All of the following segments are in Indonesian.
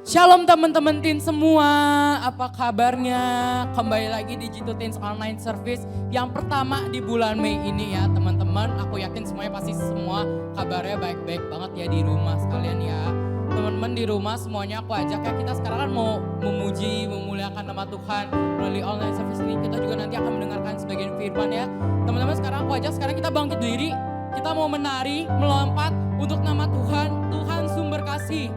Shalom teman-teman Teen semua, apa kabarnya? Kembali lagi di G2 Teens Online Service yang pertama di bulan Mei ini ya teman-teman. Aku yakin semuanya pasti semua kabarnya baik-baik banget ya di rumah sekalian ya. Teman-teman di rumah semuanya aku ajak ya, kita sekarang kan mau memuji, memuliakan nama Tuhan melalui online service ini. Kita juga nanti akan mendengarkan sebagian firman ya. Teman-teman sekarang aku ajak, sekarang kita bangkit diri, kita mau menari, melompat untuk nama Tuhan, Tuhan sumber kasih.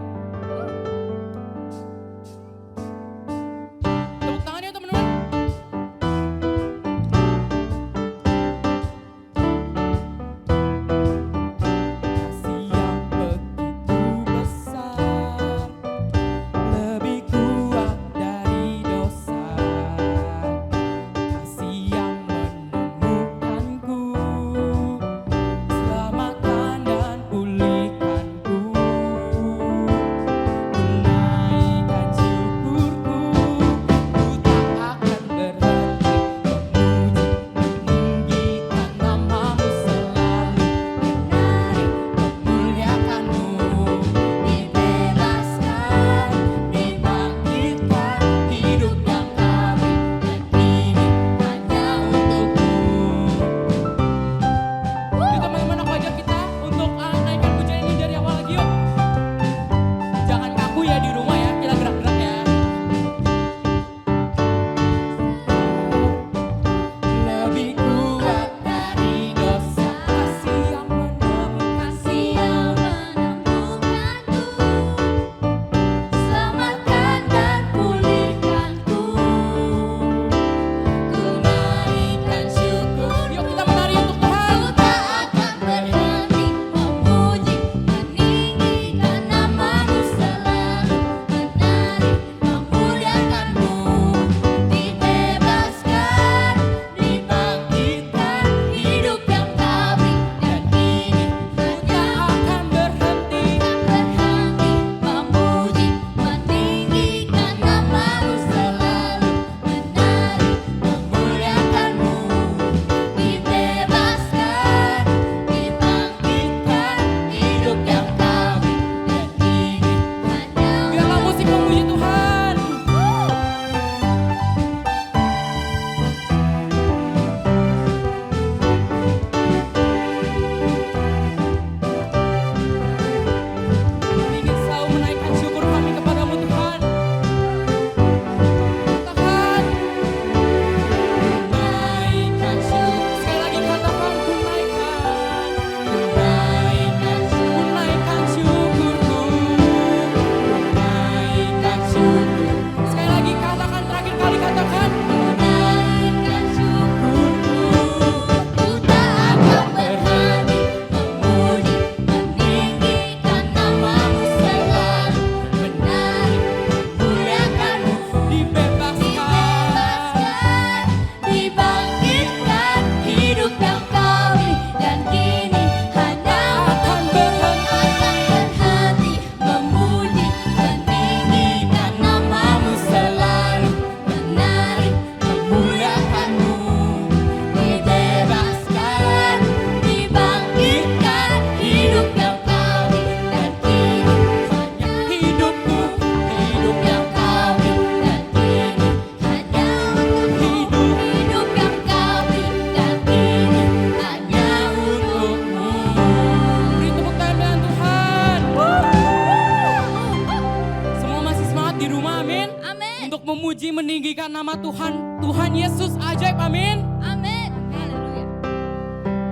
Memuji meninggikan nama Tuhan, Tuhan Yesus ajaib, amin. Amin. Haleluya.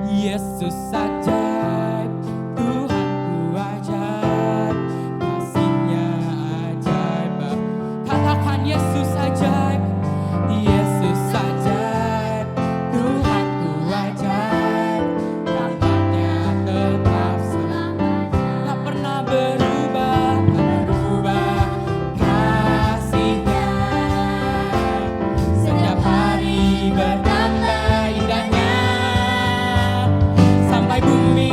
Yesus ajaib, Tuhanku ajaib, kasih-Nya ajaib. Katakan Yesus ajaib, Yesus ajaib, Tuhanku ajaib, karunia-Nya tetap selamanya, tak pernah berubah, berubah. Bertambah indahnya sampai bumi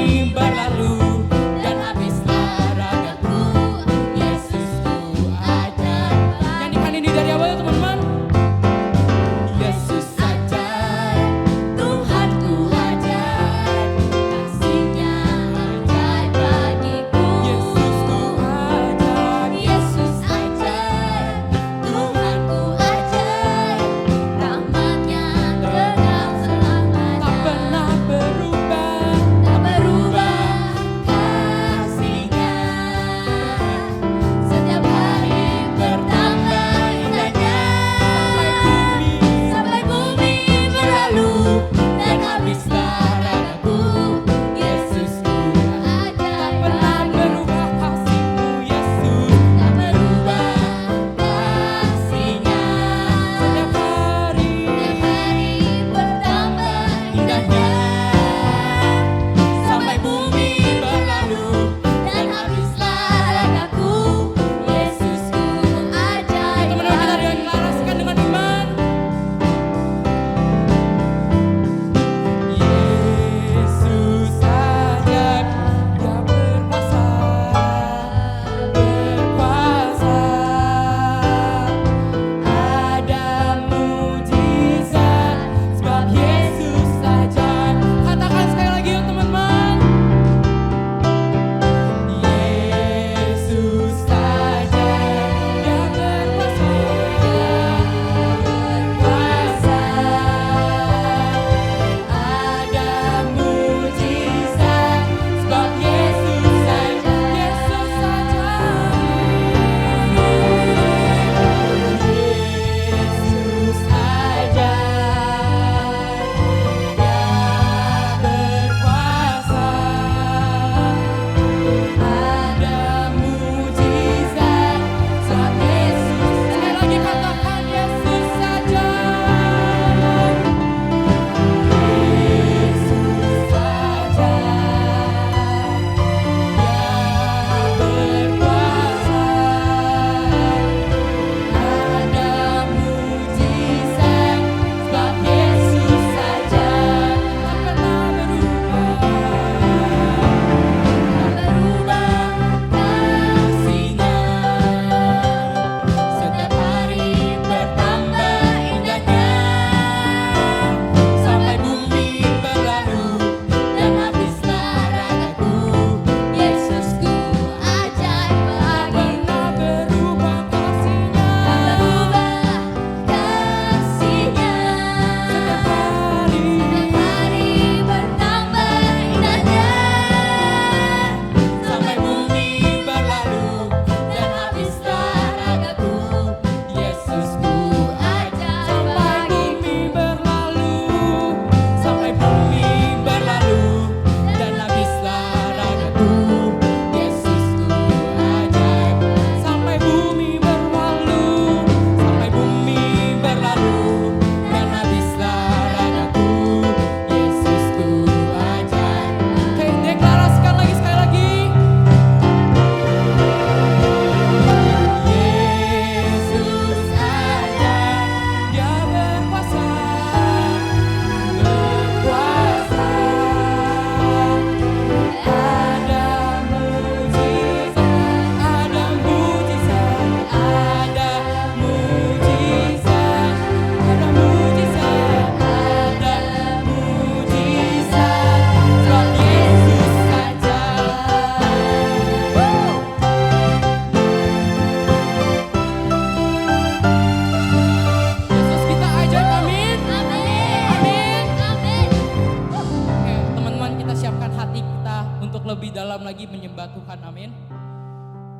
lebih dalam lagi menyembah Tuhan, amin.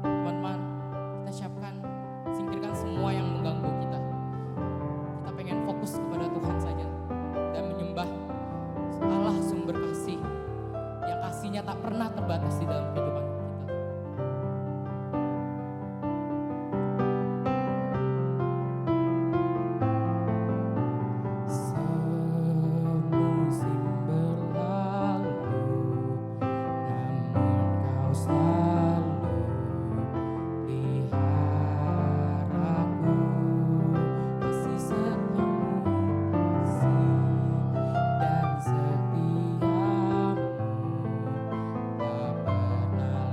Teman-teman, kita siapkan, singkirkan semua yang mengganggu kita. Kita pengen fokus kepada Tuhan saja dan menyembah Allah sumber kasih, yang kasihnya tak pernah terbatas di dalam kehidupan kita. Semusim berlalu, namun kau selalu peliharaku. Kasih setiamu, kasih dan setiamu tak pernah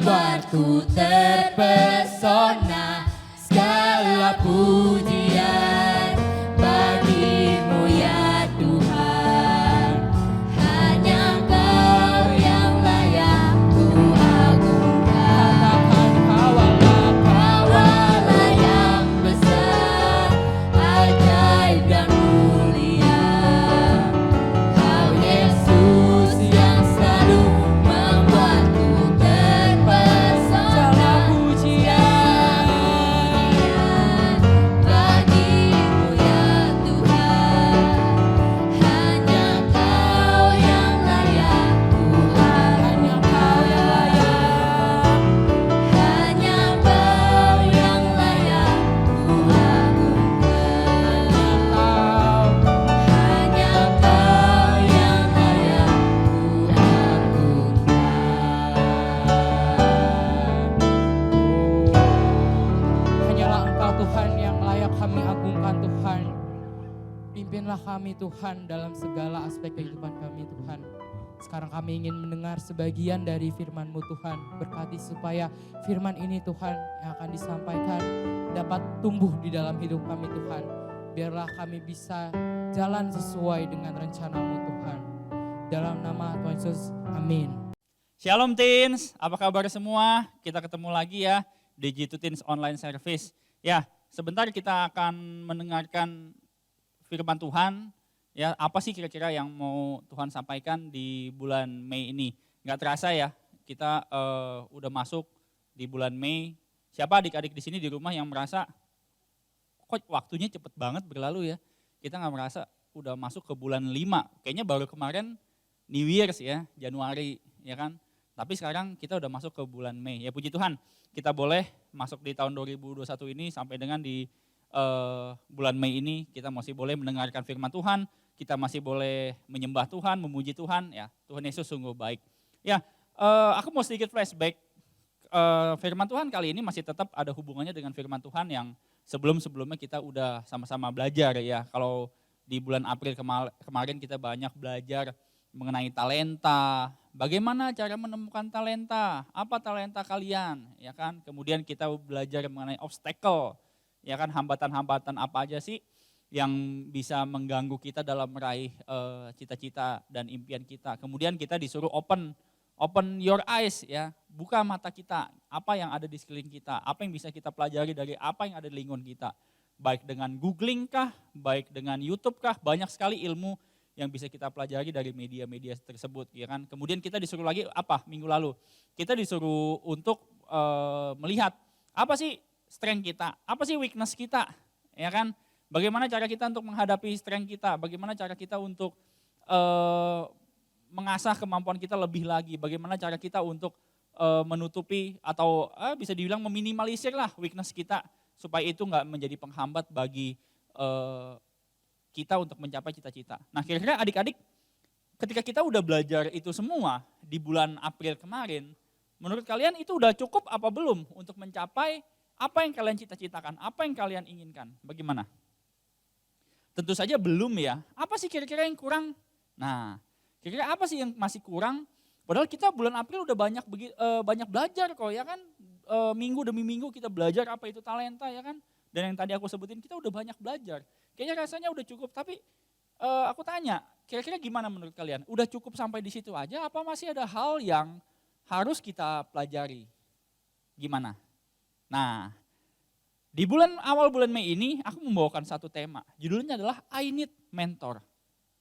membuatku terpesona. Segala pujian bagimu ya Tuhan. Hanya Engkau yang layak ku agungkan. Kawalah yang besar, ajaib dan mulia. Kau Yesus yang selalu membuatku terpesona. Pujian bagimu ya Tuhan. Hanya Kau yang layak ku agungkan. Hanya Kau yang layak ku agungkan. Hanya Kau yang layak ku agungkan. Hanyalah Engkau Tuhan yang layak kami agungkan Tuhan. Pimpinlah kami Tuhan dalam segala aspek kehidupan kami Tuhan. Sekarang kami ingin mendengar sebagian dari firman-Mu Tuhan. Berkati supaya firman ini Tuhan yang akan disampaikan dapat tumbuh di dalam hidup kami Tuhan. Biarlah kami bisa jalan sesuai dengan rencana-Mu Tuhan. Dalam nama Tuhan Yesus, amin. Shalom Teens, apa kabar semua? Kita ketemu lagi ya di G2 Teens Online Service. Ya, sebentar kita akan mendengarkan firman Tuhan. Ya, apa sih kira-kira yang mau Tuhan sampaikan di bulan Mei ini? Nggak terasa ya, kita udah masuk di bulan Mei. Siapa adik-adik di sini di rumah yang merasa kok waktunya cepet banget berlalu ya? Kita nggak merasa udah masuk ke bulan 5. Kayaknya baru kemarin New Year's ya, Januari ya kan? Tapi sekarang kita udah masuk ke bulan Mei. Ya puji Tuhan, kita boleh masuk di tahun 2021 ini sampai dengan di bulan Mei ini kita masih boleh mendengarkan firman Tuhan, kita masih boleh menyembah Tuhan, memuji Tuhan. Ya, Tuhan Yesus sungguh baik. Ya, aku mau sedikit flashback. Firman Tuhan kali ini masih tetap ada hubungannya dengan firman Tuhan yang sebelum-sebelumnya kita udah sama-sama belajar ya. Kalau di bulan April kemarin kita banyak belajar mengenai talenta, bagaimana cara menemukan talenta, apa talenta kalian, ya kan? Kemudian kita belajar mengenai obstacle, ya kan, hambatan-hambatan apa aja sih yang bisa mengganggu kita dalam meraih cita-cita dan impian kita. Kemudian kita disuruh open your eyes ya, buka mata kita, apa yang ada di sekeliling kita, apa yang bisa kita pelajari dari apa yang ada di lingkungan kita. Baik dengan googling kah, baik dengan YouTube kah, banyak sekali ilmu yang bisa kita pelajari dari media-media tersebut, ya kan. Kemudian kita disuruh lagi apa minggu lalu? Kita disuruh untuk melihat apa sih strength kita, apa sih weakness kita, ya kan. Bagaimana cara kita untuk menghadapi strength kita, bagaimana cara kita untuk mengasah kemampuan kita lebih lagi, bagaimana cara kita untuk menutupi atau bisa dibilang meminimalisir lah weakness kita, supaya itu nggak menjadi penghambat bagi kita untuk mencapai cita-cita. Nah kira-kira adik-adik ketika kita udah belajar itu semua di bulan April kemarin, menurut kalian itu udah cukup apa belum untuk mencapai apa yang kalian cita-citakan, apa yang kalian inginkan, bagaimana? Tentu saja belum ya, apa sih kira-kira yang kurang? Nah kira-kira apa sih yang masih kurang? Padahal kita bulan April udah banyak belajar kok ya kan, minggu demi minggu kita belajar apa itu talenta ya kan. Dan yang tadi aku sebutin kita udah banyak belajar. Kayaknya rasanya udah cukup, tapi aku tanya, kira-kira gimana menurut kalian? Udah cukup sampai di situ aja apa masih ada hal yang harus kita pelajari? Gimana? Nah, di awal bulan Mei ini aku membawakan satu tema. Judulnya adalah I Need Mentor.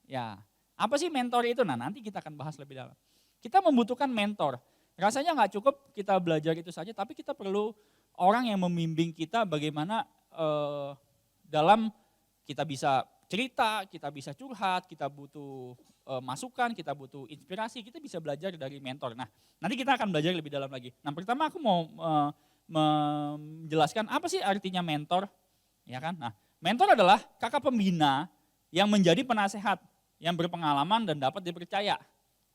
Ya, apa sih mentor itu? Nah, nanti kita akan bahas lebih dalam. Kita membutuhkan mentor. Rasanya nggak cukup kita belajar itu saja, tapi kita perlu orang yang membimbing kita bagaimana dalam kita bisa cerita, kita bisa curhat, kita butuh masukan, kita butuh inspirasi, kita bisa belajar dari mentor. Nah, nanti kita akan belajar lebih dalam lagi. Nah, pertama aku mau menjelaskan apa sih artinya mentor, ya kan? Nah, mentor adalah kakak pembina yang menjadi penasehat, yang berpengalaman dan dapat dipercaya,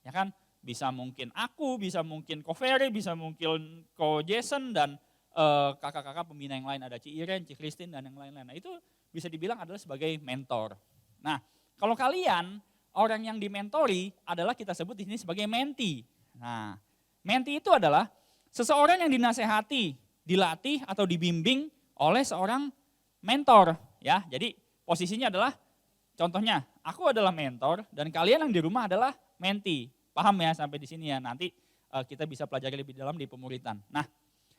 ya kan? Bisa mungkin aku, bisa mungkin Ko Ferry, bisa mungkin Ko Jason dan kakak-kakak pembina yang lain, ada Ci Iren, Ci Christine dan yang lain-lain. Nah itu bisa dibilang adalah sebagai mentor. Nah kalau kalian orang yang dimentori adalah kita sebut di sini sebagai mentee. Nah mentee itu adalah Seseorang yang dinasehati, dilatih atau dibimbing oleh seorang mentor, ya. Jadi posisinya adalah contohnya, aku adalah mentor dan kalian yang di rumah adalah menti. Paham ya sampai di sini ya, nanti kita bisa pelajari lebih dalam di pemuritan. Nah,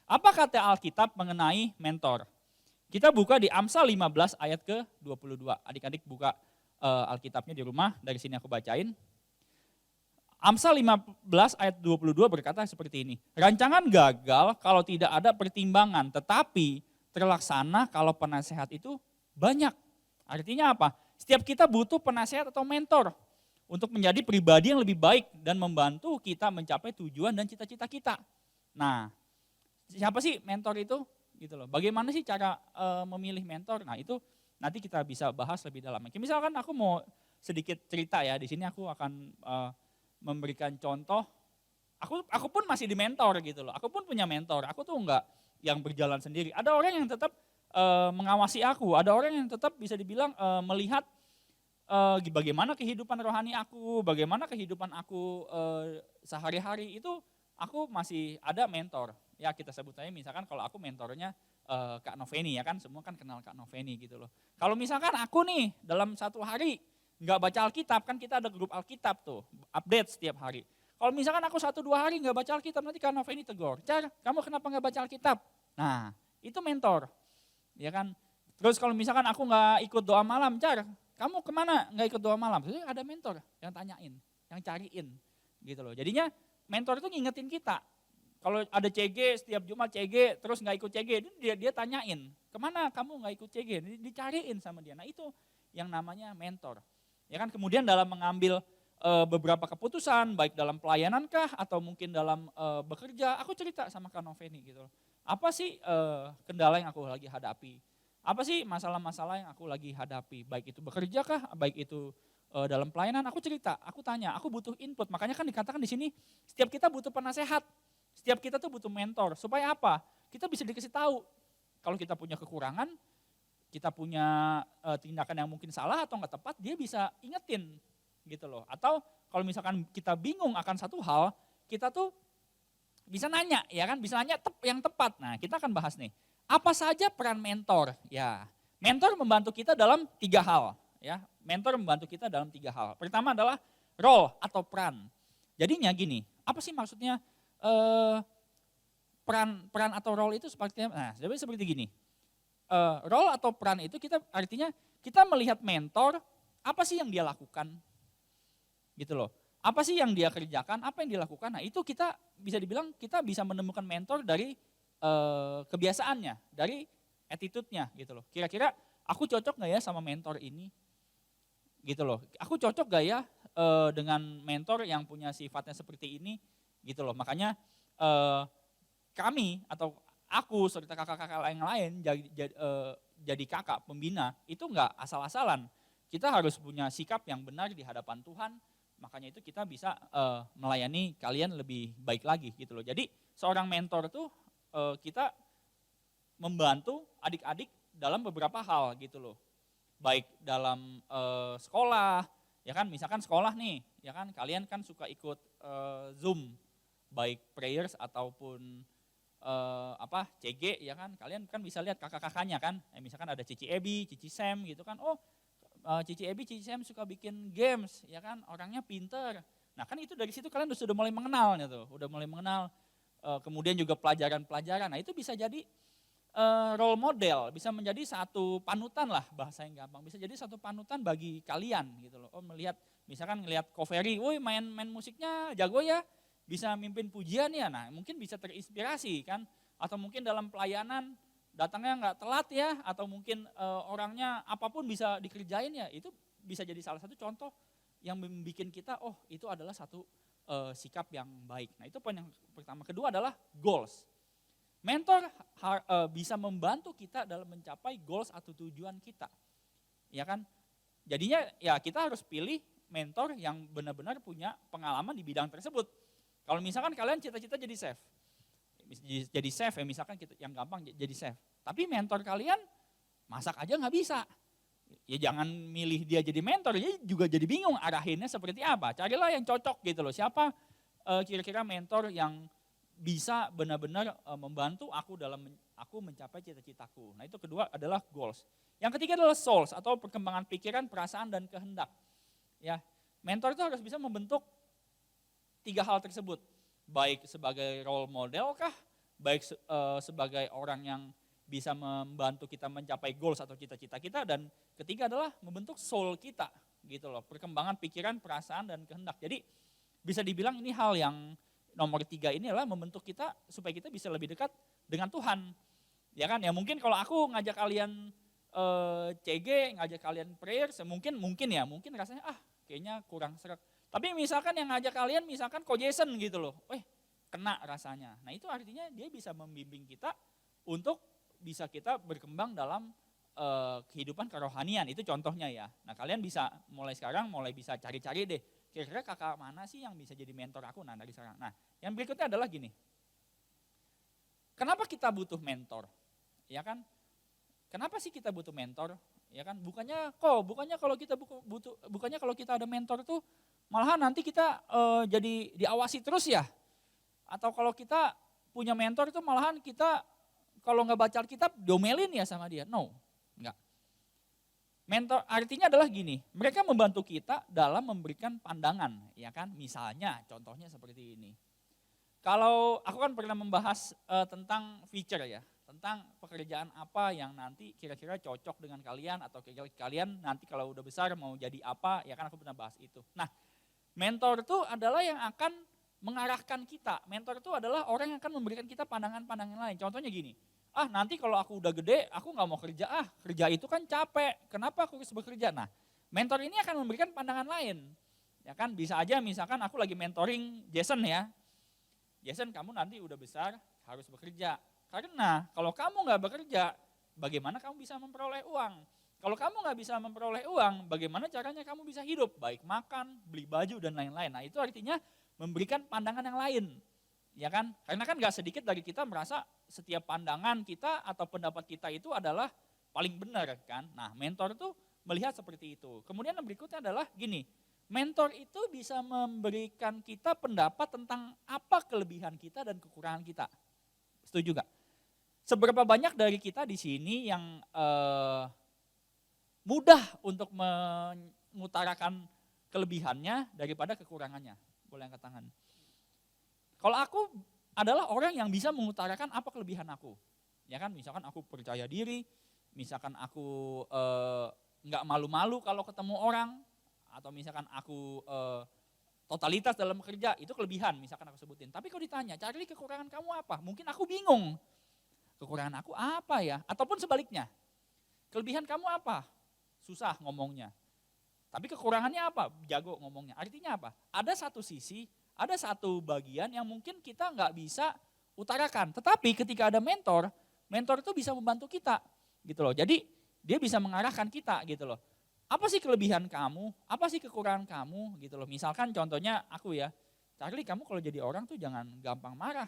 apa kata Alkitab mengenai mentor? Kita buka di Amsal 15 ayat ke-22. Adik-adik buka Alkitabnya di rumah, dari sini aku bacain. Amsal 15 ayat 22 berkata seperti ini. Rancangan gagal kalau tidak ada pertimbangan, tetapi terlaksana kalau penasehat itu banyak. Artinya apa? Setiap kita butuh penasehat atau mentor untuk menjadi pribadi yang lebih baik dan membantu kita mencapai tujuan dan cita-cita kita. Nah, siapa sih mentor itu? Gitu loh. Bagaimana sih cara memilih mentor? Nah, itu nanti kita bisa bahas lebih dalam. Misalkan aku mau sedikit cerita ya, di sini aku akan memberikan contoh. Aku pun masih di mentor gitu loh. Aku pun punya mentor. Aku tuh enggak yang berjalan sendiri. Ada orang yang tetap mengawasi aku, ada orang yang tetap bisa dibilang melihat bagaimana kehidupan rohani aku, bagaimana kehidupan aku sehari-hari itu aku masih ada mentor. Ya kita sebut aja misalkan kalau aku mentornya Kak Noveni ya kan, semua kan kenal Kak Noveni gitu loh. Kalau misalkan aku nih dalam satu hari nggak baca Alkitab, kan kita ada grup Alkitab tuh, update setiap hari. Kalau misalkan aku 1-2 hari nggak baca Alkitab, nanti Kak Noveni tegur, Car, kamu kenapa nggak baca Alkitab? Nah itu mentor. Ya kan. Terus kalau misalkan aku nggak ikut doa malam, Car, kamu kemana nggak ikut doa malam? Jadi ada mentor yang tanyain, yang cariin, gitu loh. Jadinya mentor itu ngingetin kita. Kalau ada CG setiap Jumat CG, terus nggak ikut CG, dia tanyain, kemana kamu nggak ikut CG? Dicariin sama dia. Nah itu yang namanya mentor. Ya kan. Kemudian dalam mengambil beberapa keputusan, baik dalam pelayanankah atau mungkin dalam bekerja, aku cerita sama Kak Noveni gitu loh. Apa sih kendala yang aku lagi hadapi? Apa sih masalah-masalah yang aku lagi hadapi? Baik itu bekerja kah, baik itu dalam pelayanan, aku cerita, aku tanya, aku butuh input. Makanya kan dikatakan di sini, setiap kita butuh penasehat, setiap kita tuh butuh mentor. Supaya apa? Kita bisa dikasih tahu. Kalau kita punya kekurangan, kita punya tindakan yang mungkin salah atau nggak tepat, dia bisa ingetin gitu loh. Atau kalau misalkan kita bingung akan satu hal, kita tuh bisa nanya, ya kan? Bisa nanya yang tepat. Nah, kita akan bahas nih. Apa saja peran mentor? Ya, mentor membantu kita dalam 3 hal. Ya, mentor membantu kita dalam 3 hal. Pertama adalah role atau peran. Jadinya gini, apa sih maksudnya peran atau role itu seperti? Nah, seperti gini. Role atau peran itu kita artinya kita melihat mentor, apa sih yang dia lakukan? Gitu loh. Apa sih yang dia kerjakan, apa yang dilakukan. Nah itu kita bisa dibilang kita bisa menemukan mentor dari kebiasaannya, dari attitude-nya gitu loh. Kira-kira aku cocok gak ya sama mentor ini? Gitu loh. Aku cocok gak ya dengan mentor yang punya sifatnya seperti ini? Gitu loh. Makanya kami atau aku serta kakak-kakak yang lain jadi kakak pembina itu gak asal-asalan. Kita harus punya sikap yang benar di hadapan Tuhan. Makanya itu kita bisa melayani kalian lebih baik lagi gitu loh. Jadi seorang mentor tuh kita membantu adik-adik dalam beberapa hal gitu loh. Baik dalam sekolah, ya kan misalkan sekolah nih, ya kan kalian kan suka ikut Zoom, baik prayers ataupun CG ya kan. Kalian kan bisa lihat kakak-kakaknya kan. Misalkan ada Cici Ebi, Cici Sam gitu kan. Oh, Cici Ebi, Cici Sam suka bikin games, ya kan, orangnya pinter. Nah kan itu dari situ kalian sudah mulai mengenalnya tuh, udah mulai mengenal. Kemudian juga pelajaran-pelajaran, nah itu bisa jadi role model, bisa menjadi satu panutan lah bahasa yang gampang. Bisa jadi satu panutan bagi kalian gitu loh. Oh melihat, misalkan ngelihat Covery, woi main musiknya jago ya, bisa mimpin pujian ya, nah mungkin bisa terinspirasi kan. Atau mungkin dalam pelayanan, datangnya nggak telat ya, atau mungkin orangnya apapun bisa dikerjain ya, itu bisa jadi salah satu contoh yang membuat kita, oh itu adalah satu sikap yang baik. Nah itu poin yang pertama. Kedua adalah goals. Mentor bisa membantu kita dalam mencapai goals atau tujuan kita. Ya kan? Jadinya ya kita harus pilih mentor yang benar-benar punya pengalaman di bidang tersebut. Kalau misalkan kalian cita-cita jadi chef, jadi chef ya misalkan kita, yang gampang jadi chef. Tapi mentor kalian masak aja nggak bisa. Ya jangan milih dia jadi mentor, dia juga jadi bingung arahinnya seperti apa. Carilah yang cocok gitu loh. Siapa kira-kira mentor yang bisa benar-benar membantu aku dalam aku mencapai cita-citaku. Nah itu kedua adalah goals. Yang ketiga adalah souls atau perkembangan pikiran, perasaan, dan kehendak. Ya, mentor itu harus bisa membentuk 3 hal tersebut. Baik sebagai role model kah, baik sebagai orang yang bisa membantu kita mencapai goals atau cita-cita kita, dan ketiga adalah membentuk soul kita gitu loh, perkembangan pikiran, perasaan, dan kehendak. Jadi bisa dibilang ini hal yang nomor 3 ini adalah membentuk kita supaya kita bisa lebih dekat dengan Tuhan. Ya kan, ya mungkin kalau aku ngajak kalian CG, ngajak kalian prayer, mungkin rasanya kayaknya kurang seret. Tapi misalkan yang ngajak kalian misalkan Ko Jason gitu loh, kena rasanya. Nah itu artinya dia bisa membimbing kita untuk bisa kita berkembang dalam kehidupan kerohanian, itu contohnya ya. Nah kalian bisa mulai sekarang, bisa cari-cari deh, kira-kira kakak mana sih yang bisa jadi mentor aku, nah dari sekarang. Nah yang berikutnya adalah gini, kenapa kita butuh mentor? Ya kan, kenapa sih kita butuh mentor? Ya kan, bukannya kalau kita ada mentor tuh malahan nanti kita jadi diawasi terus ya? Atau kalau kita punya mentor itu malahan kita kalau nggak baca Alkitab domelin ya sama dia? No, enggak. Mentor artinya adalah gini, mereka membantu kita dalam memberikan pandangan, ya kan? Misalnya, contohnya seperti ini. Kalau aku kan pernah membahas tentang feature ya, tentang pekerjaan apa yang nanti kira-kira cocok dengan kalian atau kira-kira kalian nanti kalau udah besar mau jadi apa, ya kan aku pernah bahas itu. Nah, mentor itu adalah yang akan mengarahkan kita. Mentor itu adalah orang yang akan memberikan kita pandangan-pandangan lain. Contohnya gini, nanti kalau aku udah gede aku gak mau kerja, kerja itu kan capek, kenapa aku harus bekerja? Nah, mentor ini akan memberikan pandangan lain. Ya kan, bisa aja misalkan aku lagi mentoring Jason ya. Jason, kamu nanti udah besar harus bekerja. Karena kalau kamu gak bekerja, bagaimana kamu bisa memperoleh uang? Kalau kamu gak bisa memperoleh uang, bagaimana caranya kamu bisa hidup? Baik makan, beli baju, dan lain-lain. Nah itu artinya memberikan pandangan yang lain. Ya kan? Karena kan gak sedikit dari kita merasa setiap pandangan kita atau pendapat kita itu adalah paling benar kan. Nah mentor itu melihat seperti itu. Kemudian yang berikutnya adalah gini, mentor itu bisa memberikan kita pendapat tentang apa kelebihan kita dan kekurangan kita. Setuju gak? Seberapa banyak dari kita di sini yang mudah untuk mengutarakan kelebihannya daripada kekurangannya? Boleh angkat tangan. Kalau aku adalah orang yang bisa mengutarakan apa kelebihan aku. Ya kan, misalkan aku percaya diri, misalkan aku nggak malu-malu kalau ketemu orang, atau misalkan aku totalitas dalam kerja, itu kelebihan misalkan aku sebutin. Tapi kalau ditanya, Charlie kekurangan kamu apa? Mungkin aku bingung. Kekurangan aku apa ya? Ataupun sebaliknya, kelebihan kamu apa? Susah ngomongnya. Tapi kekurangannya apa? Jago ngomongnya. Artinya apa? Ada satu sisi, ada satu bagian yang mungkin kita nggak bisa utarakan. Tetapi ketika ada mentor, mentor itu bisa membantu kita gitu loh. Jadi dia bisa mengarahkan kita gitu loh. Apa sih kelebihan kamu? Apa sih kekurangan kamu gitu loh. Misalkan contohnya aku ya, Charlie kamu kalau jadi orang tuh jangan gampang marah.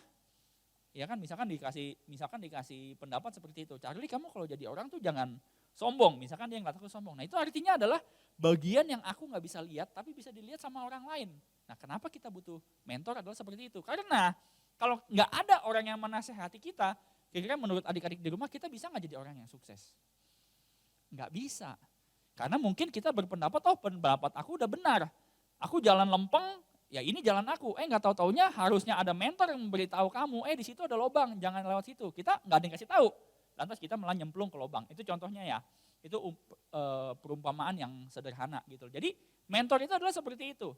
Ya kan, misalkan dikasih pendapat seperti itu. Charlie kamu kalau jadi orang tuh jangan sombong. Misalkan dia nggak takut sombong. Nah itu artinya adalah bagian yang aku nggak bisa lihat tapi bisa dilihat sama orang lain. Nah kenapa kita butuh mentor adalah seperti itu. Karena kalau nggak ada orang yang menasehati kita, kira-kira menurut adik-adik di rumah kita bisa nggak jadi orang yang sukses? Nggak bisa. Karena mungkin kita berpendapat, pendapat aku udah benar. Aku jalan lempeng, ya ini jalan aku. Nggak tahu-taunya harusnya ada mentor yang memberitahu kamu, di situ ada lubang, jangan lewat situ. Kita nggak ada yang kasih tahu. Lantas kita malah nyemplung ke lubang. Itu contohnya ya. Itu perumpamaan yang sederhana gitu. Jadi mentor itu adalah seperti itu.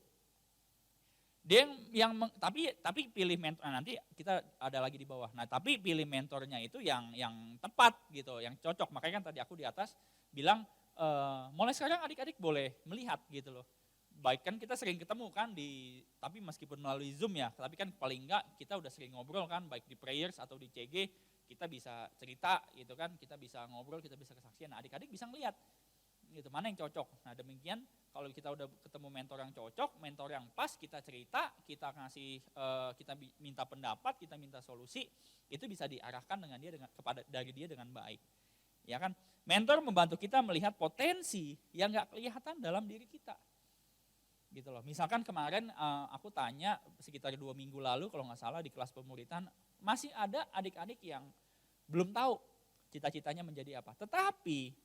Dia tapi pilih mentor, nanti kita ada lagi di bawah. Nah, tapi pilih mentornya itu yang tepat gitu, yang cocok. Makanya kan tadi aku di atas bilang mulai sekarang adik-adik boleh melihat gitu loh. Baik kan kita sering ketemu kan tapi meskipun melalui Zoom ya, tapi kan paling enggak kita udah sering ngobrol kan, baik di prayers atau di CG, kita bisa cerita gitu kan, kita bisa ngobrol, kita bisa kesaksian. Nah, adik-adik bisa ngelihat gitu mana yang cocok. Nah, demikian kalau kita udah ketemu mentor yang cocok, mentor yang pas, kita cerita, kita kita minta pendapat, kita minta solusi, itu bisa diarahkan dari dia dengan baik. Ya kan? Mentor membantu kita melihat potensi yang enggak kelihatan dalam diri kita. gitu loh. Misalkan kemarin aku tanya sekitar 2 minggu lalu kalau nggak salah di kelas pemuritan, masih ada adik-adik yang belum tahu cita-citanya menjadi apa. Tetapi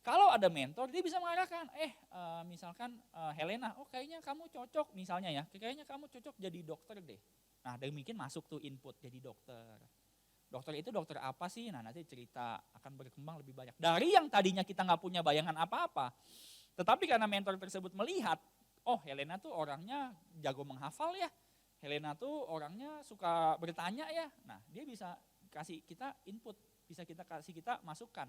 kalau ada mentor dia bisa mengarahkan, misalkan Helena, oh kayaknya kamu cocok misalnya ya, kayaknya kamu cocok jadi dokter deh. Nah demikian masuk tuh input jadi dokter. Dokter itu dokter apa sih? Nah nanti cerita akan berkembang lebih banyak. Dari yang tadinya kita nggak punya bayangan apa-apa, tetapi karena mentor tersebut melihat, oh Helena tuh orangnya jago menghafal ya, Helena tuh orangnya suka bertanya ya. Nah dia bisa kasih kita input, bisa kita kasih kita masukan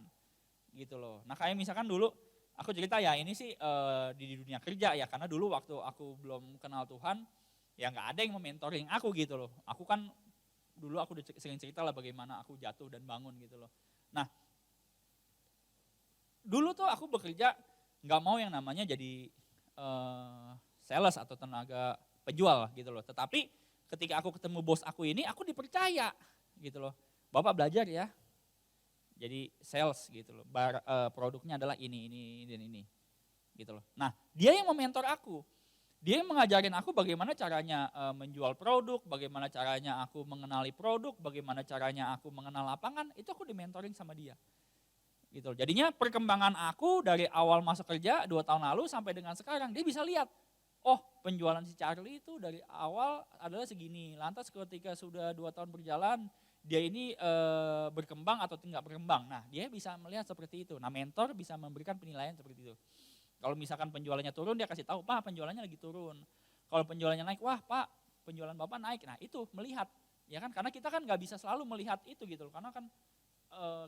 gitu loh. Nah kayak misalkan dulu aku cerita ya ini sih di dunia kerja ya, karena dulu waktu aku belum kenal Tuhan, ya nggak ada yang mementoring aku gitu loh. Aku kan dulu aku udah sering cerita lah bagaimana aku jatuh dan bangun gitu loh. Nah dulu tuh aku bekerja nggak mau yang namanya jadi sales atau tenaga penjual gitu loh. Tetapi ketika aku ketemu bos aku ini, aku dipercaya gitu loh. Bapak belajar ya, jadi sales gitu loh. Produknya adalah ini dan ini gitu loh. Nah dia yang mementor aku. Dia yang mengajarin aku bagaimana caranya menjual produk, bagaimana caranya aku mengenali produk, bagaimana caranya aku mengenal lapangan, itu aku dimentoring sama dia. Gitu. Jadinya perkembangan aku dari awal masuk kerja 2 tahun lalu sampai dengan sekarang, dia bisa lihat, oh penjualan si Charlie itu dari awal adalah segini, lantas ketika sudah 2 tahun berjalan, dia ini berkembang atau tidak berkembang. Nah dia bisa melihat seperti itu, nah mentor bisa memberikan penilaian seperti itu. Kalau misalkan penjualannya turun, dia kasih tahu, Pak penjualannya lagi turun. Kalau penjualannya naik, wah Pak penjualan Bapak naik. Nah itu melihat, ya kan? Karena kita kan nggak bisa selalu melihat itu gitu loh. Karena kan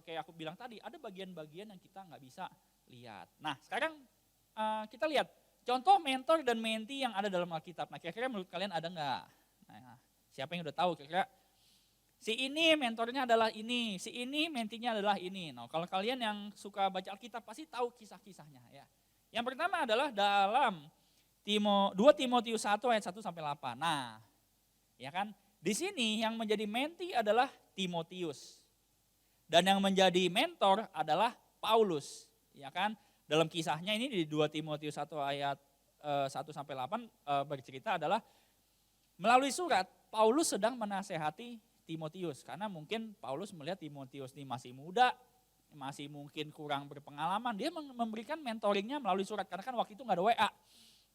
kayak aku bilang tadi, ada bagian-bagian yang kita nggak bisa lihat. Nah sekarang kita lihat contoh mentor dan mentee yang ada dalam Alkitab. Nah kira-kira menurut kalian ada nggak? Nah, siapa yang udah tahu kira-kira? Si ini mentornya adalah ini, si ini mentinya adalah ini. Nah kalau kalian yang suka baca Alkitab pasti tahu kisah-kisahnya ya. Yang pertama adalah dalam 2 Timotius 1 ayat 1 sampai 8. Nah, ya kan? Di sini yang menjadi mentee adalah Timotius. Dan yang menjadi mentor adalah Paulus, ya kan? Dalam kisahnya ini di 2 Timotius 1 ayat 1 sampai 8 bercerita adalah melalui surat Paulus sedang menasehati Timotius karena mungkin Paulus melihat Timotius ini masih muda, masih mungkin kurang berpengalaman, dia memberikan mentoringnya melalui surat, karena kan waktu itu nggak ada WA,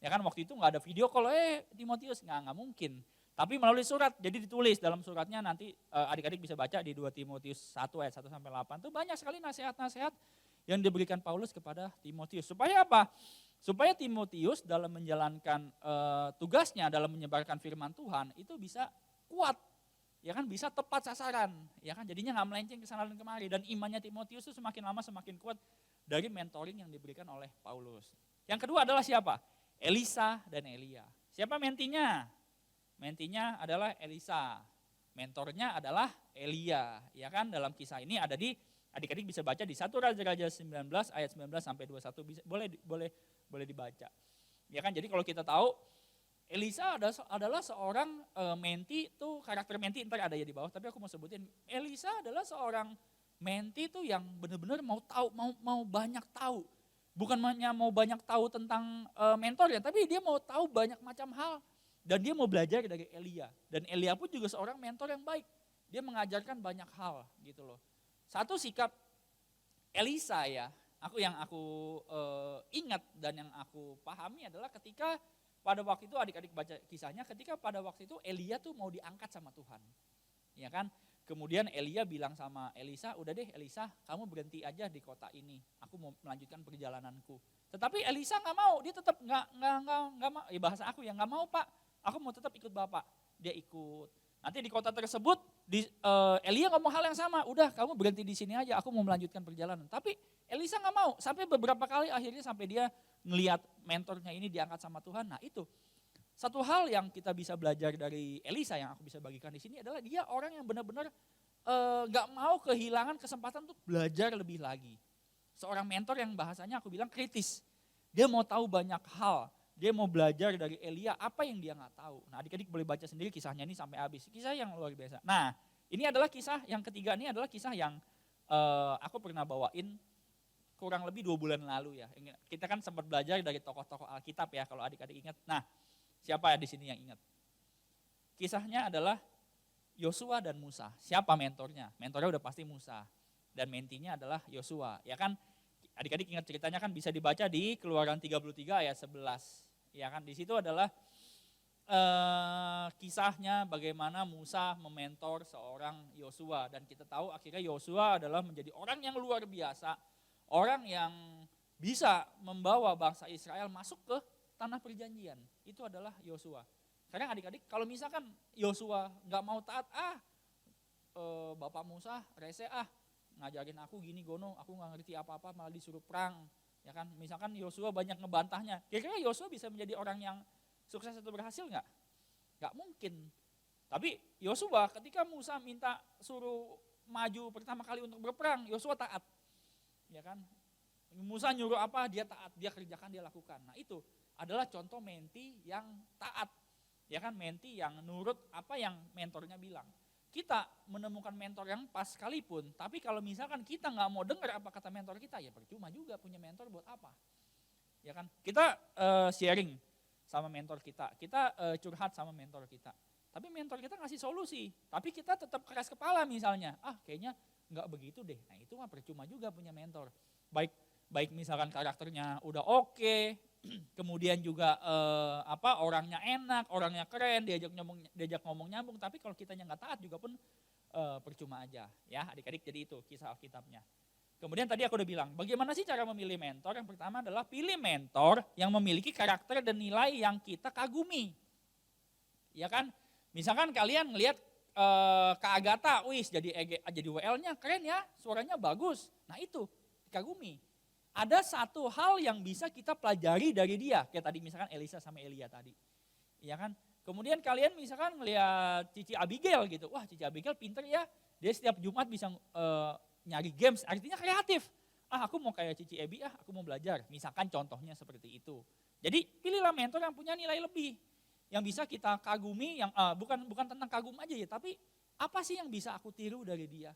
ya kan waktu itu nggak ada video call, Timotius nggak mungkin, tapi melalui surat, jadi ditulis dalam suratnya nanti adik-adik bisa baca di 2 Timotius 1 ayat 1 sampai 8, itu banyak sekali nasihat-nasihat yang diberikan Paulus kepada Timotius, supaya apa? Supaya Timotius dalam menjalankan tugasnya dalam menyebarkan firman Tuhan itu bisa kuat, ya kan bisa tepat sasaran, ya kan jadinya nggak melenceng ke sana dan kemari, dan imannya Timotius itu semakin lama semakin kuat dari mentoring yang diberikan oleh Paulus. Yang kedua adalah siapa? Elisa dan Elia. Siapa mentinya? Mentinya adalah Elisa, mentornya adalah Elia, ya kan dalam kisah ini ada di adik-adik bisa baca di 1 Raja-Raja 19 ayat 19 sampai 21 bisa, boleh dibaca. Ya kan jadi kalau kita tahu Elisa adalah seorang menti, itu karakter menti ntar ada ya di bawah, tapi aku mau sebutin Elisa adalah seorang menti itu yang benar-benar mau tahu, mau banyak tahu. Bukan hanya mau banyak tahu tentang mentor ya, tapi dia mau tahu banyak macam hal dan dia mau belajar dari Elia. Dan Elia pun juga seorang mentor yang baik. Dia mengajarkan banyak hal gitu loh. Satu sikap Elisa ya, aku ingat dan yang aku pahami adalah ketika pada waktu itu adik-adik baca kisahnya, ketika pada waktu itu Elia tuh mau diangkat sama Tuhan. Ya kan? Kemudian Elia bilang sama Elisa, udah deh Elisa kamu berhenti aja di kota ini, aku mau melanjutkan perjalananku. Tetapi Elisa nggak mau, dia tetap nggak mau, ya bahasa aku ya nggak mau Pak, aku mau tetap ikut Bapak. Dia ikut. Nanti di kota tersebut, Elia ngomong hal yang sama, udah kamu berhenti di sini aja, aku mau melanjutkan perjalanan. Tapi Elisa nggak mau, sampai beberapa kali akhirnya sampai dia ngelihat mentornya ini diangkat sama Tuhan. Nah itu satu hal yang kita bisa belajar dari Elisa yang aku bisa bagikan di sini adalah dia orang yang benar-benar nggak mau kehilangan kesempatan untuk belajar lebih lagi. Seorang mentor yang bahasanya aku bilang kritis. Dia mau tahu banyak hal. Dia mau belajar dari Elia apa yang dia nggak tahu. Nah adik-adik boleh baca sendiri kisahnya ini sampai habis. Kisah yang luar biasa. Nah ini adalah kisah yang ketiga, ini adalah kisah yang aku pernah bawain kurang lebih 2 bulan lalu ya. Kita kan sempat belajar dari tokoh-tokoh Alkitab ya, kalau adik-adik ingat. Nah, siapa ya di sini yang ingat? Kisahnya adalah Yosua dan Musa. Siapa mentornya? Mentornya udah pasti Musa. Dan mentinya adalah Yosua. Ya kan, adik-adik ingat ceritanya kan bisa dibaca di Keluaran 33 ayat 11. Ya kan, di situ adalah kisahnya bagaimana Musa mementor seorang Yosua. Dan kita tahu akhirnya Yosua adalah menjadi orang yang luar biasa. Orang yang bisa membawa bangsa Israel masuk ke tanah perjanjian. Itu adalah Yosua. Sekarang adik-adik kalau misalkan Yosua nggak mau taat, Bapak Musa rese ngajarin aku gini gono, aku nggak ngerti apa-apa malah disuruh perang. Ya kan, misalkan Yosua banyak ngebantahnya. Kira-kira Yosua bisa menjadi orang yang sukses atau berhasil nggak? Nggak mungkin. Tapi Yosua ketika Musa minta suruh maju pertama kali untuk berperang, Yosua taat. Ya kan? Musa nyuruh apa, dia taat, dia kerjakan, dia lakukan. Nah itu adalah contoh menti yang taat. Ya kan, menti yang nurut apa yang mentornya bilang. Kita menemukan mentor yang pas sekalipun, tapi kalau misalkan kita nggak mau dengar apa kata mentor kita, ya percuma juga punya mentor buat apa. Ya kan? Kita sharing sama mentor kita curhat sama mentor kita. Tapi mentor kita ngasih solusi, tapi kita tetap keras kepala misalnya, kayaknya nggak begitu deh. Nah itu mah percuma juga punya mentor. Baik misalkan karakternya udah oke, kemudian juga orangnya enak, orangnya keren, diajak ngomong nyambung, tapi kalau kitanya nggak taat juga pun percuma aja. Ya adik-adik, jadi itu kisah Alkitabnya. Kemudian tadi aku udah bilang, bagaimana sih cara memilih mentor? Yang pertama adalah pilih mentor yang memiliki karakter dan nilai yang kita kagumi. Ya kan? Misalkan kalian ngelihat Kak Agatha, jadi WL-nya keren ya, suaranya bagus. Nah itu, dikagumi. Ada satu hal yang bisa kita pelajari dari dia, kayak tadi misalkan Elisa sama Elia tadi. Ya kan? Kemudian kalian misalkan ngelihat Cici Abigail gitu, wah Cici Abigail pinter ya, dia setiap Jumat bisa nyari games, artinya kreatif. Aku mau kayak Cici Ebi, aku mau belajar. Misalkan contohnya seperti itu. Jadi pilihlah mentor yang punya nilai lebih. Yang bisa kita kagumi, yang bukan tentang kagum aja ya, tapi apa sih yang bisa aku tiru dari dia.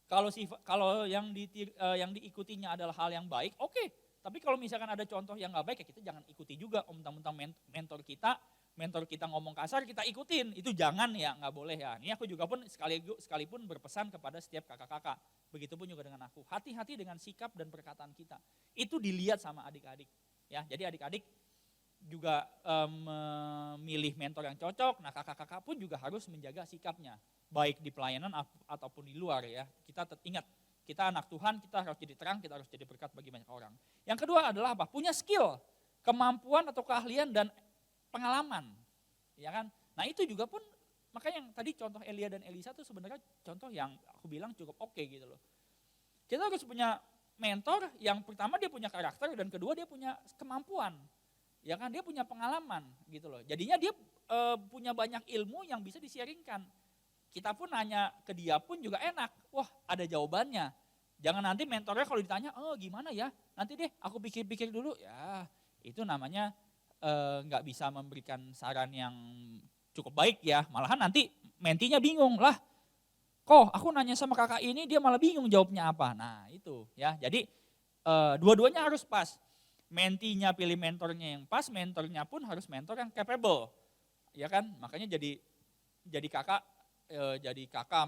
Kalau yang diikutinya adalah hal yang baik, oke. Tapi kalau misalkan ada contoh yang gak baik, ya kita jangan ikuti juga. Mentang-mentang mentor kita ngomong kasar, kita ikutin. Itu jangan ya, gak boleh ya. Ini aku juga pun sekalipun berpesan kepada setiap kakak-kakak. Begitupun juga dengan aku. Hati-hati dengan sikap dan perkataan kita. Itu dilihat sama adik-adik. Ya, jadi adik-adik juga memilih mentor yang cocok. Nah kakak-kakak pun juga harus menjaga sikapnya. Baik di pelayanan ataupun di luar ya. Kita ingat, kita anak Tuhan, kita harus jadi terang, kita harus jadi berkat bagi banyak orang. Yang kedua adalah apa? Punya skill, kemampuan atau keahlian dan pengalaman, ya kan? Nah itu juga pun makanya yang tadi contoh Elia dan Elisa itu sebenarnya contoh yang aku bilang cukup oke gitu loh. Kita harus punya mentor yang pertama dia punya karakter dan kedua dia punya kemampuan, ya kan? Dia punya pengalaman gitu loh. Jadinya dia punya banyak ilmu yang bisa disiaringkan. Kita pun nanya ke dia pun juga enak, wah ada jawabannya. Jangan nanti mentornya kalau ditanya, gimana ya? Nanti deh aku pikir-pikir dulu, ya itu namanya nggak bisa memberikan saran yang cukup baik ya, malahan nanti mentinya bingung lah, kok aku nanya sama kakak ini dia malah bingung jawabnya apa. Nah itu ya, jadi dua-duanya harus pas, mentinya pilih mentornya yang pas, mentornya pun harus mentor yang capable, ya kan? Makanya jadi kakak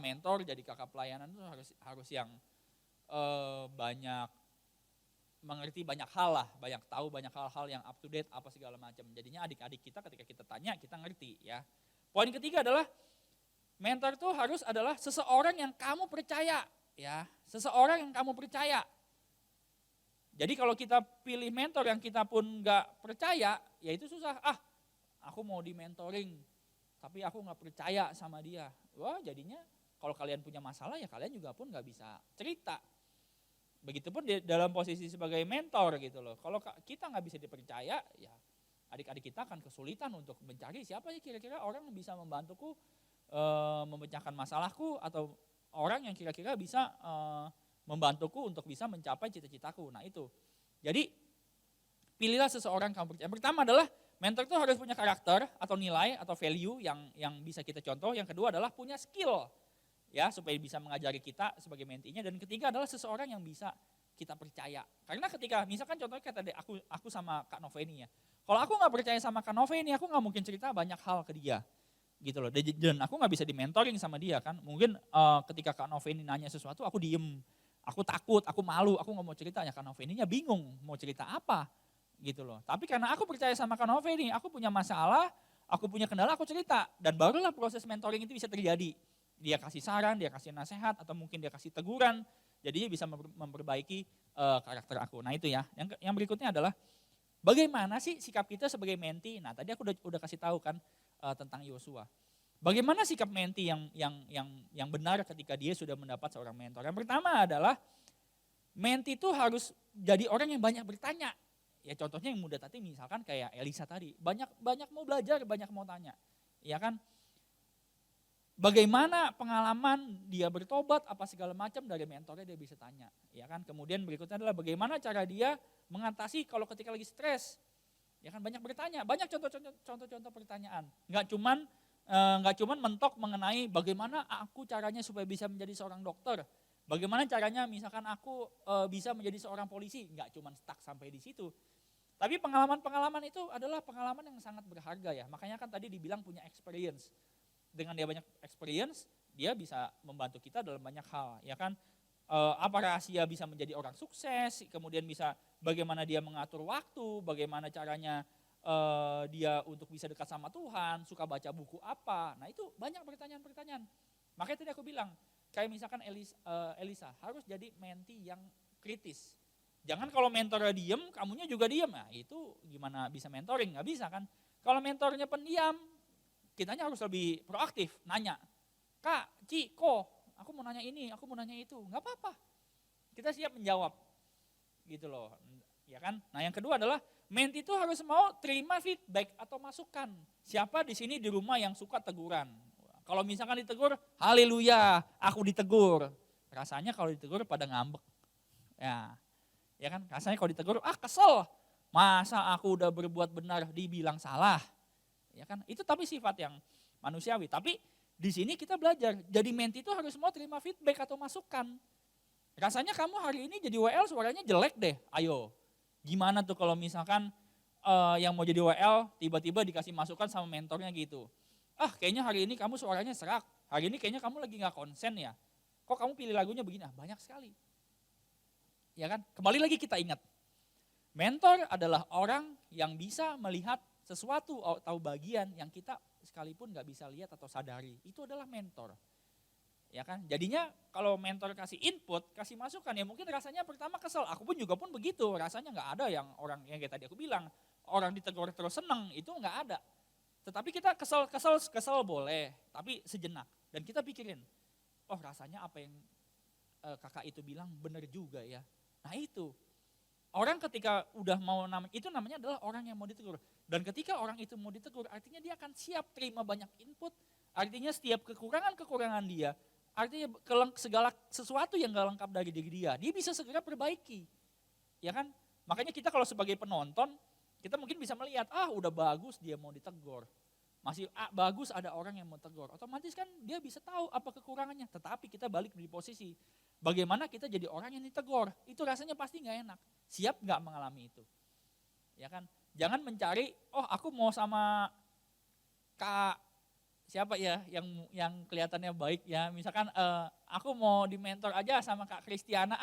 mentor, jadi kakak pelayanan itu harus yang banyak mengerti banyak hal lah, banyak tahu banyak hal-hal yang up to date apa segala macam. Jadinya adik-adik kita ketika kita tanya kita ngerti ya. Poin ketiga adalah mentor itu harus adalah seseorang yang kamu percaya ya, seseorang yang kamu percaya. Jadi kalau kita pilih mentor yang kita pun nggak percaya, ya itu susah. Aku mau di mentoring, tapi aku nggak percaya sama dia. Wah jadinya kalau kalian punya masalah ya kalian juga pun nggak bisa cerita. Begitupun dalam posisi sebagai mentor gitu loh. Kalau kita nggak bisa dipercaya, ya adik-adik kita akan kesulitan untuk mencari siapa sih kira-kira orang yang bisa membantuku memecahkan masalahku atau orang yang kira-kira bisa membantuku untuk bisa mencapai cita-citaku. Nah itu. Jadi pilihlah seseorang kamu percaya. Pertama adalah mentor itu harus punya karakter atau nilai atau value yang bisa kita contoh. Yang kedua adalah punya skill. Ya, supaya bisa mengajari kita sebagai mentinya. Dan ketiga adalah seseorang yang bisa kita percaya. Karena ketika misalkan contohnya kayak tadi aku sama Kak Noveni ya. Kalau aku nggak percaya sama Kak Noveni, aku nggak mungkin cerita banyak hal ke dia. Gitu loh. Dan aku nggak bisa di-mentoring sama dia kan. Mungkin ketika Kak Noveni nanya sesuatu, aku diem. Aku takut, aku malu, aku nggak mau cerita. Ya Kak Noveni-nya bingung mau cerita apa. Gitu loh. Tapi karena aku percaya sama Kak Noveni, aku punya masalah, aku punya kendala, aku cerita. Dan barulah proses mentoring itu bisa terjadi. Dia kasih saran, dia kasih nasihat, atau mungkin dia kasih teguran. Jadinya bisa memperbaiki karakter aku. Nah itu ya. Yang berikutnya adalah bagaimana sih sikap kita sebagai menti? Nah tadi aku udah kasih tahu kan tentang Yosua. Bagaimana sikap menti yang benar ketika dia sudah mendapat seorang mentor? Yang pertama adalah menti itu harus jadi orang yang banyak bertanya. Ya contohnya yang muda tadi misalkan kayak Elisa tadi, banyak mau belajar, banyak mau tanya. Ya kan? Bagaimana pengalaman dia bertobat apa segala macam dari mentornya dia bisa tanya, ya kan? Kemudian berikutnya adalah bagaimana cara dia mengatasi kalau ketika lagi stres, ya kan? Banyak bertanya, banyak contoh-contoh pertanyaan. Nggak cuman mentok mengenai bagaimana aku caranya supaya bisa menjadi seorang dokter, bagaimana caranya misalkan aku bisa menjadi seorang polisi, nggak cuman stuck sampai di situ. Tapi pengalaman-pengalaman itu adalah pengalaman yang sangat berharga ya. Makanya kan tadi dibilang punya experience. Dengan dia banyak experience, dia bisa membantu kita dalam banyak hal, ya kan? Apa rahasia bisa menjadi orang sukses, kemudian bisa bagaimana dia mengatur waktu, bagaimana caranya dia untuk bisa dekat sama Tuhan, suka baca buku apa. Nah itu banyak pertanyaan-pertanyaan. Makanya tadi aku bilang, kayak misalkan Elisa harus jadi menti yang kritis. Jangan kalau mentornya diem, kamunya juga diem. Nah itu gimana bisa mentoring, nggak bisa kan? Kalau mentornya pendiam, kitanya harus lebih proaktif, nanya, Kak, Ci, aku mau nanya ini, aku mau nanya itu, nggak apa-apa. Kita siap menjawab, gitu loh, ya kan? Nah yang kedua adalah menti itu harus mau terima feedback atau masukan. Siapa di sini di rumah yang suka teguran? Kalau misalkan ditegur, haleluya, aku ditegur. Rasanya kalau ditegur pada ngambek, ya kan? Rasanya kalau ditegur, kesel, masa aku udah berbuat benar dibilang salah. Ya kan? Itu tapi sifat yang manusiawi. Tapi di sini kita belajar, jadi menti itu harus mau terima feedback atau masukan. Rasanya kamu hari ini jadi WL suaranya jelek deh, ayo. Gimana tuh kalau misalkan yang mau jadi WL tiba-tiba dikasih masukan sama mentornya gitu. Kayaknya hari ini kamu suaranya serak, hari ini kayaknya kamu lagi gak konsen ya. Kok kamu pilih lagunya begini? Banyak sekali. Ya kan? Kembali lagi kita ingat, mentor adalah orang yang bisa melihat sesuatu atau bagian yang kita sekalipun gak bisa lihat atau sadari. Itu adalah mentor. Ya kan? Jadinya kalau mentor kasih input, kasih masukan ya mungkin rasanya pertama kesel. Aku pun juga pun begitu, rasanya gak ada yang orang yang kayak tadi aku bilang, orang ditegur terus seneng, itu gak ada. Tetapi kita kesel boleh, tapi sejenak. Dan kita pikirin, rasanya apa yang kakak itu bilang benar juga ya. Nah itu, orang ketika udah mau itu namanya adalah orang yang mau ditegur. Dan ketika orang itu mau ditegur, artinya dia akan siap terima banyak input. Artinya setiap kekurangan dia, artinya segala sesuatu yang gak lengkap dari diri dia bisa segera perbaiki. Ya kan? Makanya kita kalau sebagai penonton, kita mungkin bisa melihat, udah bagus dia mau ditegur. Masih bagus ada orang yang mau tegur. Otomatis kan dia bisa tahu apa kekurangannya. Tetapi kita balik di posisi, bagaimana kita jadi orang yang ditegur. Itu rasanya pasti gak enak. Siap gak mengalami itu? Ya kan? Jangan mencari, aku mau sama Kak siapa ya yang kelihatannya baik ya. Misalkan aku mau di mentor aja sama Kak Kristiana.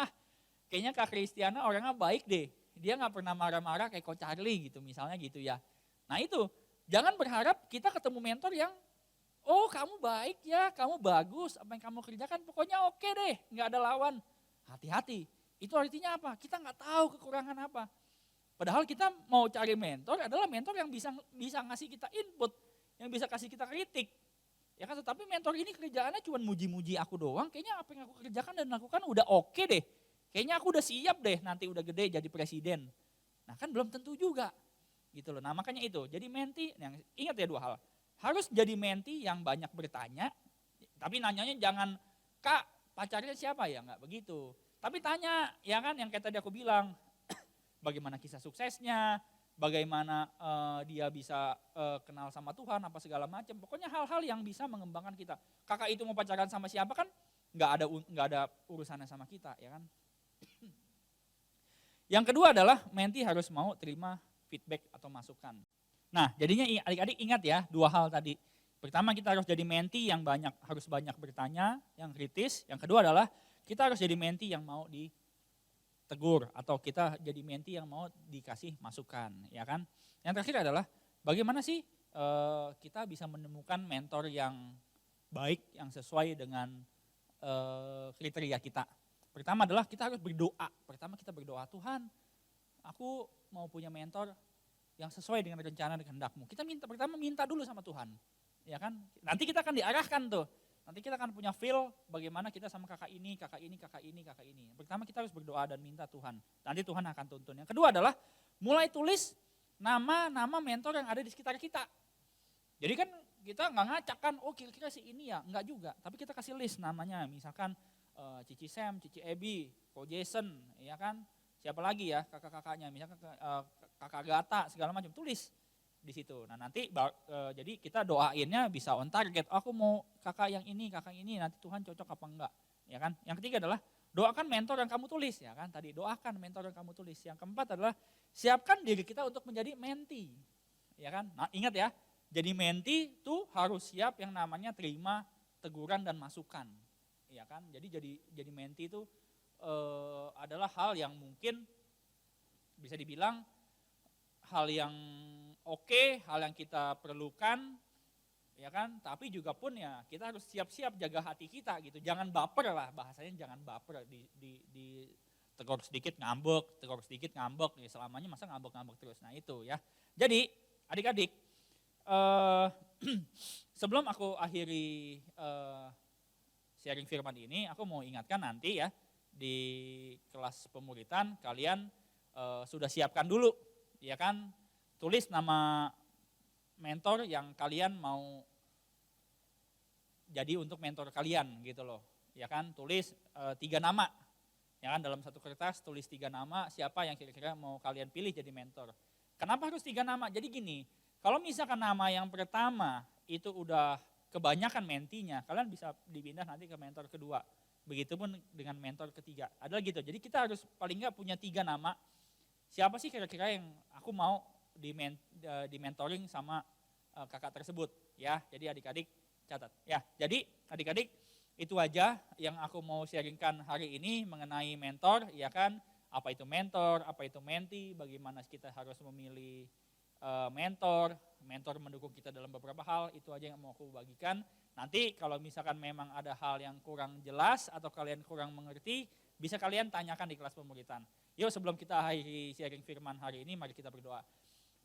Kayaknya Kak Kristiana orangnya baik deh. Dia gak pernah marah-marah kayak Coach Charlie gitu misalnya gitu ya. Nah itu, jangan berharap kita ketemu mentor yang, kamu baik ya, kamu bagus, apa yang kamu kerjakan pokoknya oke deh, gak ada lawan. Hati-hati, itu artinya apa? Kita gak tahu kekurangan apa. Padahal kita mau cari mentor adalah mentor yang bisa ngasih kita input, yang bisa kasih kita kritik. Ya kan, tetapi mentor ini kerjaannya cuma muji-muji aku doang, kayaknya apa yang aku kerjakan dan lakukan udah oke deh. Kayaknya aku udah siap deh nanti udah gede jadi presiden. Nah kan belum tentu juga. Gitu loh. Nah makanya itu, jadi menti, ingat ya 2 hal. Harus jadi menti yang banyak bertanya, tapi nanyanya jangan, Kak pacarnya siapa ya, enggak begitu. Tapi tanya, ya kan yang kayak tadi aku bilang, bagaimana kisah suksesnya, bagaimana dia bisa kenal sama Tuhan, apa segala macam. Pokoknya hal-hal yang bisa mengembangkan kita. Kakak itu mau pacaran sama siapa kan, enggak ada urusannya sama kita, ya kan. Yang kedua adalah menti harus mau terima feedback atau masukan. Nah, jadinya adik-adik ingat ya, dua hal tadi. Pertama, kita harus jadi menti yang harus banyak bertanya, yang kritis. Yang kedua adalah kita harus jadi menti yang mau ditegur atau kita jadi menti yang mau dikasih masukan, ya kan? Yang terakhir adalah bagaimana sih kita bisa menemukan mentor yang baik, yang sesuai dengan kriteria kita. Pertama adalah kita harus berdoa. Pertama kita berdoa, Tuhan, aku mau punya mentor yang sesuai dengan rencana dan kehendak-Mu. Kita pertama minta dulu sama Tuhan, ya kan? Nanti kita akan diarahkan tuh. Nanti kita akan punya feel bagaimana kita sama kakak ini, kakak ini, kakak ini, kakak ini. Pertama kita harus berdoa dan minta Tuhan. Nanti Tuhan akan tuntun. Yang kedua adalah mulai tulis nama-nama mentor yang ada di sekitar kita. Jadi kan kita nggak ngacak kan, oh kira-kira si ini ya, enggak juga. Tapi kita kasih list namanya, misalkan Cici Sam, Cici Ebi, Ko Jason, ya kan. Siapa lagi ya kakak-kakaknya, misalkan kakak Gata, segala macam, tulis di situ. Nah nanti jadi kita doainnya bisa on target. Aku mau kakak yang ini, nanti Tuhan cocok apa enggak, ya kan? Yang ketiga adalah doakan mentor yang kamu tulis, ya kan? Tadi doakan mentor yang kamu tulis. Yang keempat adalah siapkan diri kita untuk menjadi menti, ya kan? Nah ingat ya, jadi menti tuh harus siap yang namanya terima teguran dan masukan, ya kan? Jadi menti itu adalah hal yang mungkin bisa dibilang hal yang oke, hal yang kita perlukan, ya kan? Tapi juga pun ya kita harus siap-siap jaga hati kita gitu. Jangan baper lah, bahasanya jangan baper. Di tegur sedikit ngambek, ya selamanya masa ngambek-ngambek terus. Nah itu ya. Jadi adik-adik, sebelum aku akhiri sharing firman ini, aku mau ingatkan nanti ya di kelas pemuritan kalian sudah siapkan dulu, ya kan? Tulis nama mentor yang kalian mau jadi untuk mentor kalian gitu loh, ya kan? Tulis 3 nama, ya kan? Dalam satu kertas tulis 3 nama siapa yang kira-kira mau kalian pilih jadi mentor. Kenapa harus 3 nama? Jadi gini, kalau misalkan nama yang pertama itu udah kebanyakan mentinya, kalian bisa dipindah nanti ke mentor kedua. Begitupun dengan mentor ketiga. Adalah gitu. Jadi kita harus paling nggak punya 3 nama. Siapa sih kira-kira yang aku mau di mentoring sama kakak tersebut, ya. Jadi adik-adik catat. Ya, jadi adik-adik itu aja yang aku mau sharingkan hari ini mengenai mentor, ya kan? Apa itu mentor, apa itu menti, bagaimana kita harus memilih mentor mendukung kita dalam beberapa hal, itu aja yang mau aku bagikan. Nanti kalau misalkan memang ada hal yang kurang jelas atau kalian kurang mengerti, bisa kalian tanyakan di kelas pemuritan. Yuk sebelum kita akhiri sharing firman hari ini, mari kita berdoa.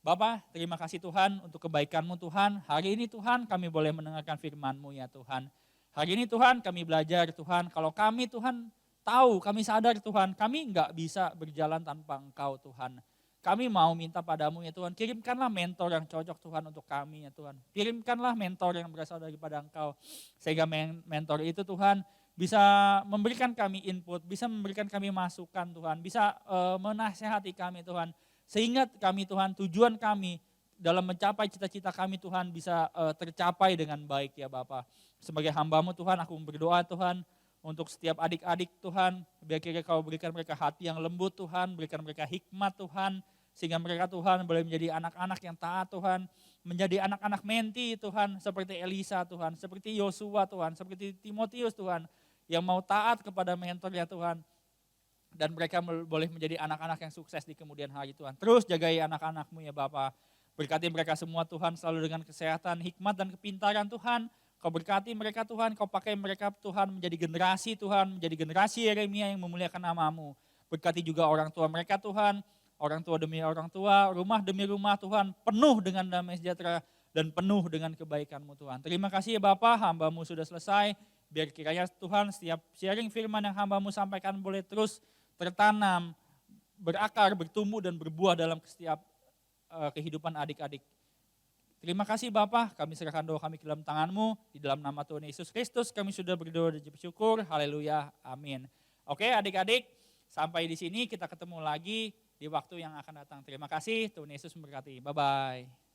Bapa, terima kasih Tuhan untuk kebaikan-Mu Tuhan. Hari ini Tuhan kami boleh mendengarkan firman-Mu ya Tuhan. Hari ini Tuhan kami belajar Tuhan, kalau kami Tuhan tahu, kami sadar Tuhan, kami enggak bisa berjalan tanpa Engkau Tuhan. Kami mau minta padamu ya Tuhan, kirimkanlah mentor yang cocok Tuhan untuk kami ya Tuhan. Kirimkanlah mentor yang berasal daripada Engkau. Sehingga mentor itu Tuhan bisa memberikan kami input, bisa memberikan kami masukan Tuhan, bisa menasehati kami Tuhan. Sehingga kami Tuhan, tujuan kami dalam mencapai cita-cita kami Tuhan bisa tercapai dengan baik ya Bapa. Sebagai hamba-Mu Tuhan, aku berdoa Tuhan untuk setiap adik-adik Tuhan, biar kira Kau berikan mereka hati yang lembut Tuhan, berikan mereka hikmat Tuhan, sehingga mereka Tuhan boleh menjadi anak-anak yang taat Tuhan, menjadi anak-anak menti Tuhan, seperti Elisa Tuhan, seperti Yosua Tuhan, seperti Timotius Tuhan, yang mau taat kepada mentornya Tuhan, dan mereka boleh menjadi anak-anak yang sukses di kemudian hari Tuhan. Terus jagai anak-anak-Mu ya Bapa, berkati mereka semua Tuhan selalu dengan kesehatan, hikmat dan kepintaran Tuhan. Kau berkati mereka Tuhan, Kau pakai mereka Tuhan menjadi generasi Tuhan, menjadi generasi Yeremia yang memuliakan nama-Mu. Berkati juga orang tua mereka Tuhan, orang tua demi orang tua, rumah demi rumah Tuhan, penuh dengan damai sejahtera dan penuh dengan kebaikan-Mu Tuhan. Terima kasih ya Bapa, hamba-Mu sudah selesai, biar kiranya Tuhan setiap sharing firman yang hamba-Mu sampaikan boleh terus tertanam, berakar, bertumbuh dan berbuah dalam setiap kehidupan adik-adik. Terima kasih Bapa, kami serahkan doa kami ke dalam tangan-Mu, di dalam nama Tuhan Yesus Kristus kami sudah berdoa dan bersyukur, haleluya, amin. Oke adik-adik, sampai di sini kita ketemu lagi di waktu yang akan datang. Terima kasih, Tuhan Yesus memberkati, bye-bye.